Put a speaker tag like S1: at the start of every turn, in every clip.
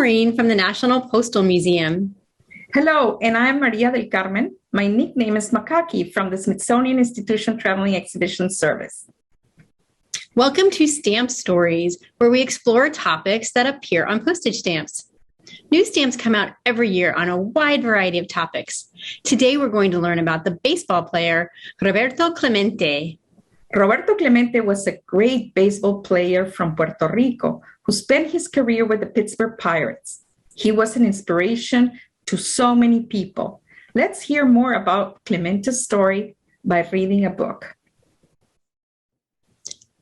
S1: Maureen from the National Postal Museum.
S2: Hello, and I'm Maria del Carmen. My nickname is Makaki from the Smithsonian Institution Traveling Exhibition Service.
S1: Welcome to Stamp Stories, where we explore topics that appear on postage stamps. New stamps come out every year on a wide variety of topics. Today, we're going to learn about the baseball player, Roberto Clemente.
S2: Roberto Clemente was a great baseball player from Puerto Rico who spent his career with the Pittsburgh Pirates. He was an inspiration to so many people. Let's hear more about Clemente's story by reading a book.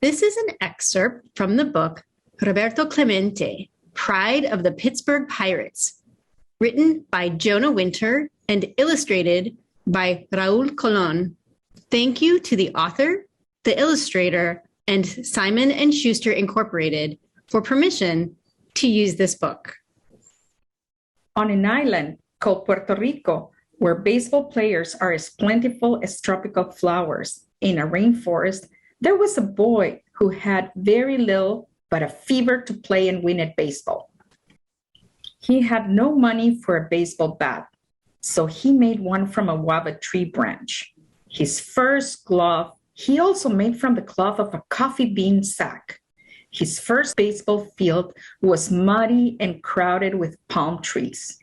S1: This is an excerpt from the book Roberto Clemente, Pride of the Pittsburgh Pirates, written by Jonah Winter and illustrated by Raul Colon. Thank you to the author, the illustrator, and Simon & Schuster Incorporated for permission to use this book.
S2: On an island called Puerto Rico, where baseball players are as plentiful as tropical flowers in a rainforest, there was a boy who had very little but a fever to play and win at baseball. He had no money for a baseball bat, so he made one from a guava tree branch. His first glove he also made from the cloth of a coffee bean sack. His first baseball field was muddy and crowded with palm trees.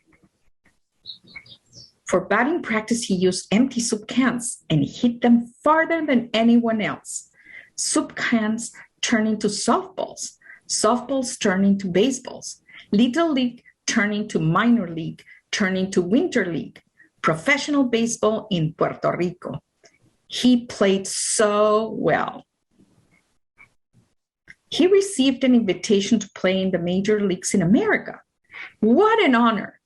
S2: For batting practice, he used empty soup cans and hit them farther than anyone else. Soup cans turned into softballs. Softballs turned into baseballs. Little league turned into minor league, turned into winter league. Professional baseball in Puerto Rico. He played so well. He received an invitation to play in the major leagues in America. What an honor!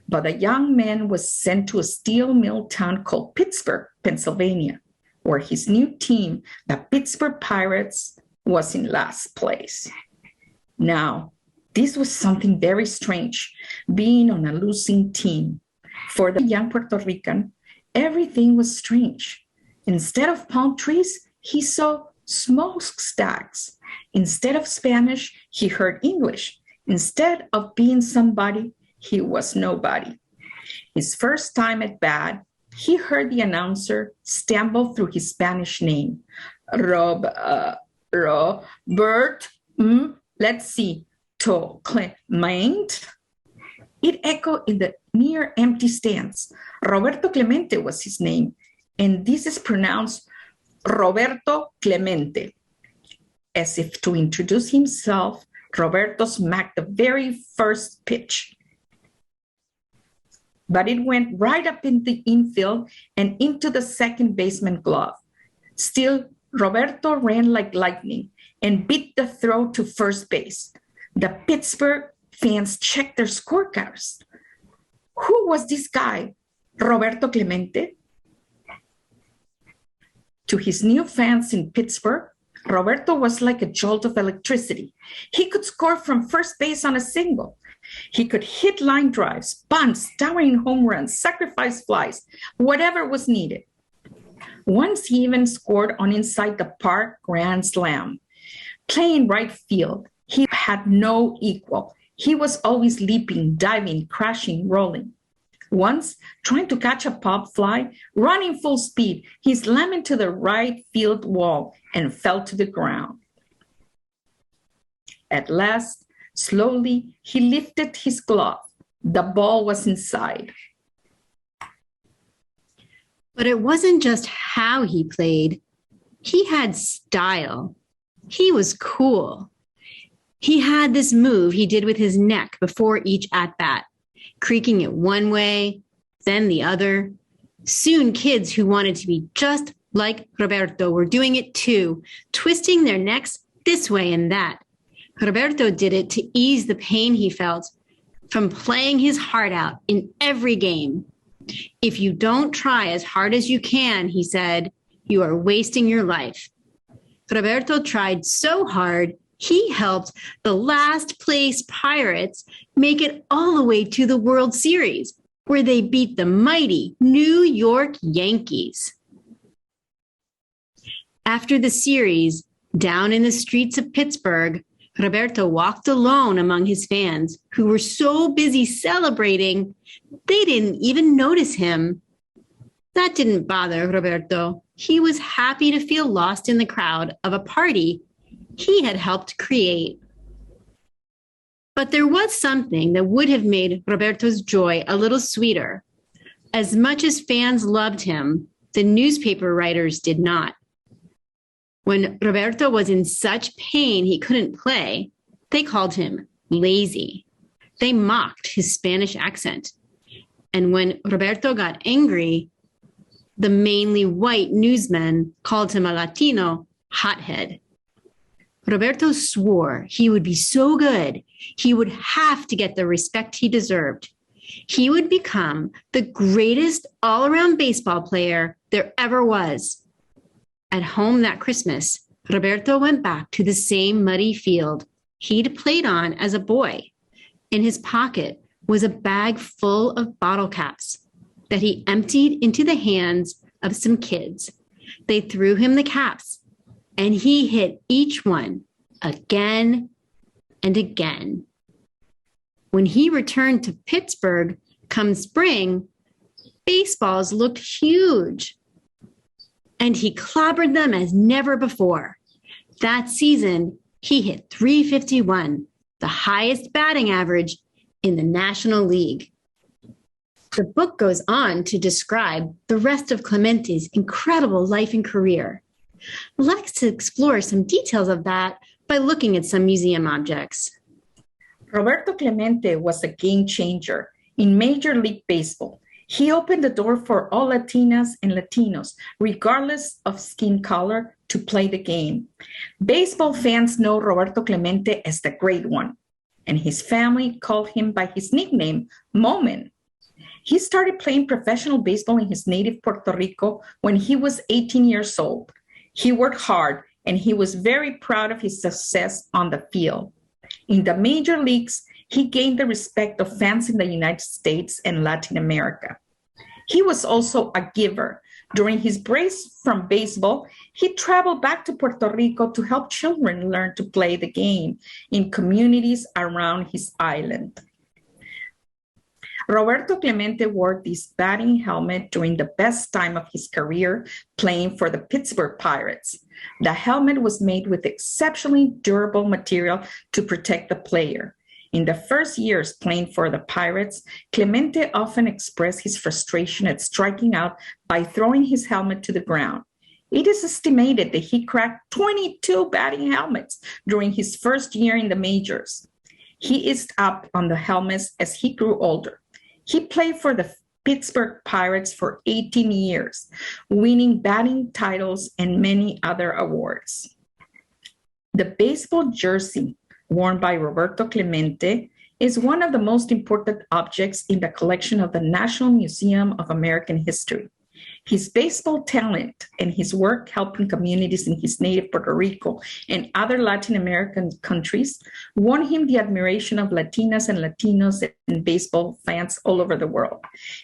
S2: But the young man was sent to a steel mill town called Pittsburgh, Pennsylvania, where his new team, the Pittsburgh Pirates, was in last place. Now, this was something very strange, being on a losing team. For the young Puerto Rican, everything was strange. Instead of palm trees, he saw smokestacks. Instead of Spanish, he heard English. Instead of being somebody, he was nobody. His first time at bat, he heard the announcer stumble through his Spanish name. Robert, let's see, to Clement. It echoed in the near empty stands. Roberto Clemente was his name, and this is pronounced Roberto Clemente. As if to introduce himself, Roberto smacked the very first pitch. But it went right up in the infield and into the second baseman glove. Still, Roberto ran like lightning and beat the throw to first base. The Pittsburgh fans checked their scorecards. Who was this guy, Roberto Clemente? To his new fans in Pittsburgh, Roberto was like a jolt of electricity. He could score from first base on a single. He could hit line drives, bunts, towering home runs, sacrifice flies, whatever was needed. Once he even scored on inside the park grand slam. Playing right field, he had no equal. He was always leaping, diving, crashing, rolling. Once, trying to catch a pop fly, running full speed, he slammed into the right field wall and fell to the ground. At last, slowly, he lifted his glove. The ball was inside.
S1: But it wasn't just how he played. He had style. He was cool. He had this move he did with his neck before each at-bat, creaking it one way, then the other. Soon kids who wanted to be just like Roberto were doing it too, twisting their necks this way and that. Roberto did it to ease the pain he felt from playing his heart out in every game. If you don't try as hard as you can, he said, you are wasting your life. Roberto tried so hard, he helped the last place Pirates make it all the way to the World Series, where they beat the mighty New York Yankees. After the series, down in the streets of Pittsburgh, Roberto walked alone among his fans who were so busy celebrating, they didn't even notice him. That didn't bother Roberto. He was happy to feel lost in the crowd of a party he had helped create. But there was something that would have made Roberto's joy a little sweeter. As much as fans loved him, the newspaper writers did not. When Roberto was in such pain he couldn't play, they called him lazy. They mocked his Spanish accent. And when Roberto got angry, the mainly white newsmen called him a Latino hothead. Roberto swore he would be so good, he would have to get the respect he deserved. He would become the greatest all-around baseball player there ever was. At home that Christmas, Roberto went back to the same muddy field he'd played on as a boy. In his pocket was a bag full of bottle caps that he emptied into the hands of some kids. They threw him the caps, and he hit each one again and again. When he returned to Pittsburgh come spring, baseballs looked huge, and he clobbered them as never before. That season, he hit .351, the highest batting average in the National League. The book goes on to describe the rest of Clemente's incredible life and career. Let's explore some details of that by looking at some museum objects.
S2: Roberto Clemente was a game changer in Major League Baseball. He opened the door for all Latinas and Latinos, regardless of skin color, to play the game. Baseball fans know Roberto Clemente as the Great One, and his family called him by his nickname, Momen. He started playing professional baseball in his native Puerto Rico when he was 18 years old. He worked hard, and he was very proud of his success on the field. In the major leagues, he gained the respect of fans in the United States and Latin America. He was also a giver. During his break from baseball, he traveled back to Puerto Rico to help children learn to play the game in communities around his island. Roberto Clemente wore this batting helmet during the best time of his career playing for the Pittsburgh Pirates. The helmet was made with exceptionally durable material to protect the player. In the first years playing for the Pirates, Clemente often expressed his frustration at striking out by throwing his helmet to the ground. It is estimated that he cracked 22 batting helmets during his first year in the majors. He eased up on the helmets as he grew older. He played for the Pittsburgh Pirates for 18 years, winning batting titles and many other awards. The baseball jersey worn by Roberto Clemente is one of the most important objects in the collection of the National Museum of American History. His baseball talent and his work helping communities in his native Puerto Rico and other Latin American countries won him the admiration of Latinas and Latinos and baseball fans all over the world.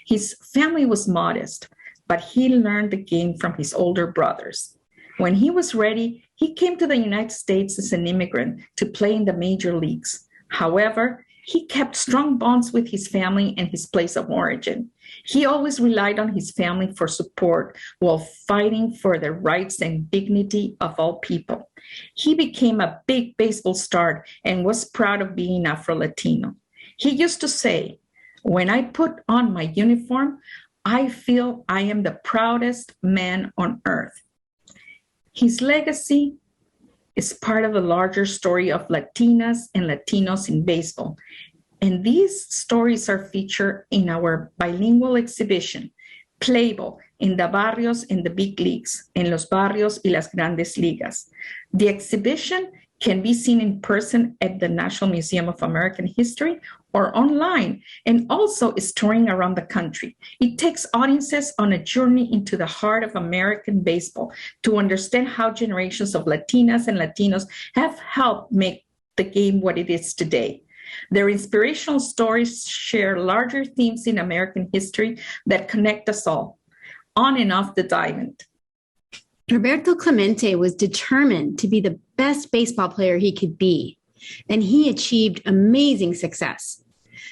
S2: His family was modest, but he learned the game from his older brothers. When he was ready, he came to the United States as an immigrant to play in the major leagues. However, he kept strong bonds with his family and his place of origin. He always relied on his family for support while fighting for the rights and dignity of all people. He became a big baseball star and was proud of being Afro-Latino. He used to say, "When I put on my uniform, I feel I am the proudest man on earth." His legacy is part of the larger story of Latinas and Latinos in baseball. And these stories are featured in our bilingual exhibition, Playball, in the barrios and the big leagues, en los barrios y las grandes ligas. The exhibition can be seen in person at the National Museum of American History or online, and also is touring around the country. It takes audiences on a journey into the heart of American baseball to understand how generations of Latinas and Latinos have helped make the game what it is today. Their inspirational stories share larger themes in American history that connect us all, on and off the diamond.
S1: Roberto Clemente was determined to be the best baseball player he could be. and he achieved amazing success.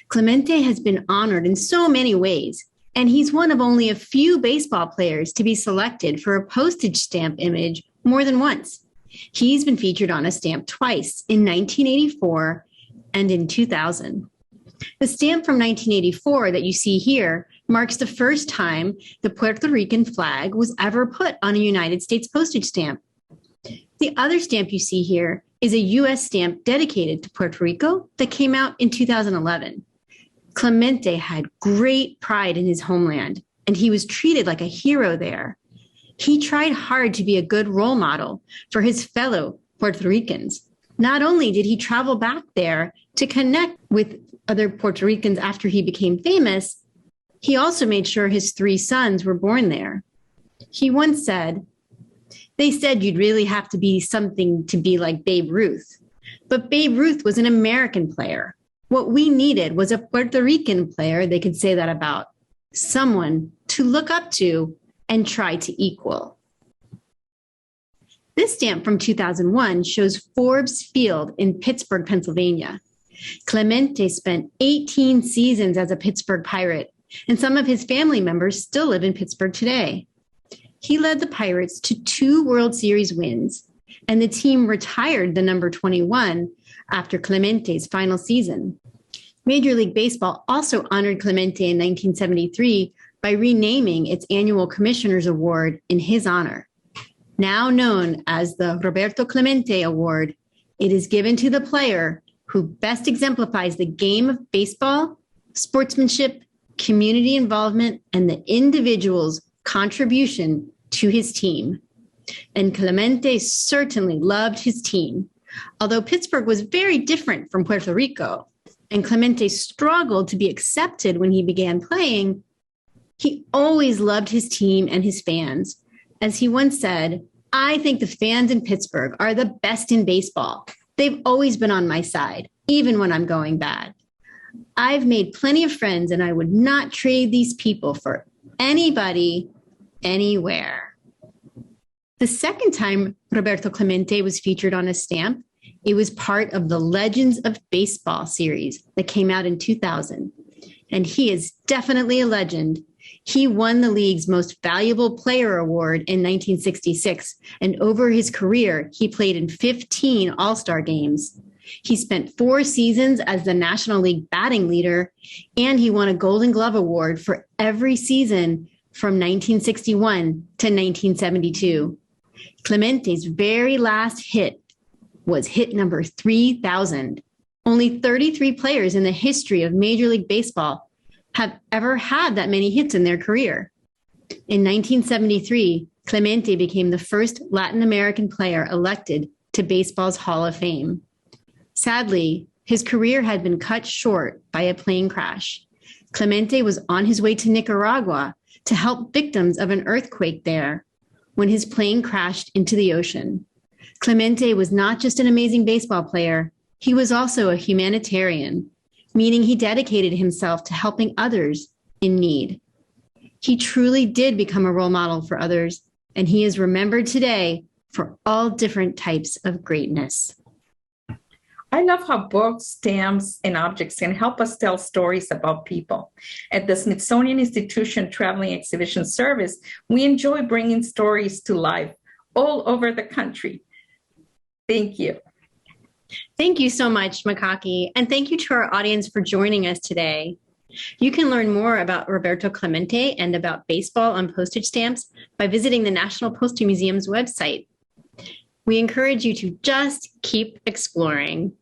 S1: Clemente has been honored in so many ways, and he's one of only a few baseball players to be selected for a postage stamp image more than once. He's been featured on a stamp twice, in 1984 and in 2000. The stamp from 1984 that you see here marks the first time the Puerto Rican flag was ever put on a United States postage stamp. The other stamp you see here is a U.S. stamp dedicated to Puerto Rico that came out in 2011. Clemente had great pride in his homeland, and he was treated like a hero there. He tried hard to be a good role model for his fellow Puerto Ricans. Not only did he travel back there to connect with other Puerto Ricans after he became famous, he also made sure his 3 sons were born there. He once said, "They said you'd really have to be something to be like Babe Ruth, but Babe Ruth was an American player. What we needed was a Puerto Rican player they could say that about, someone to look up to and try to equal." This stamp from 2001 shows Forbes Field in Pittsburgh, Pennsylvania. Clemente spent 18 seasons as a Pittsburgh Pirate, and some of his family members still live in Pittsburgh today. He led the Pirates to 2 World Series wins, and the team retired the number 21 after Clemente's final season. Major League Baseball also honored Clemente in 1973 by renaming its annual Commissioner's Award in his honor. Now known as the Roberto Clemente Award, it is given to the player who best exemplifies the game of baseball, sportsmanship, community involvement, and the individual's contribution to his team. And Clemente certainly loved his team. Although Pittsburgh was very different from Puerto Rico, and Clemente struggled to be accepted when he began playing, he always loved his team and his fans. As he once said, "I think the fans in Pittsburgh are the best in baseball. They've always been on my side, even when I'm going bad. I've made plenty of friends, and I would not trade these people for anybody, anywhere." The second time Roberto Clemente was featured on a stamp, it was part of the Legends of Baseball series that came out in 2000. And he is definitely a legend. He won the league's Most Valuable Player Award in 1966, and over his career, he played in 15 All-Star games. He spent 4 seasons as the National League batting leader, and he won a Golden Glove Award for every season from 1961 to 1972. Clemente's very last hit was hit number 3,000. Only 33 players in the history of Major League Baseball have ever had that many hits in their career. In 1973, Clemente became the first Latin American player elected to baseball's Hall of Fame. Sadly, his career had been cut short by a plane crash. Clemente was on his way to Nicaragua to help victims of an earthquake there when his plane crashed into the ocean. Clemente was not just an amazing baseball player, he was also a humanitarian, meaning he dedicated himself to helping others in need. He truly did become a role model for others, and he is remembered today for all different types of greatness.
S2: I love how books, stamps, and objects can help us tell stories about people. At the Smithsonian Institution Traveling Exhibition Service, we enjoy bringing stories to life all over the country. Thank you.
S1: Thank you so much, Makaki, and thank you to our audience for joining us today. You can learn more about Roberto Clemente and about baseball on postage stamps by visiting the National Postal Museum's website. We encourage you to just keep exploring.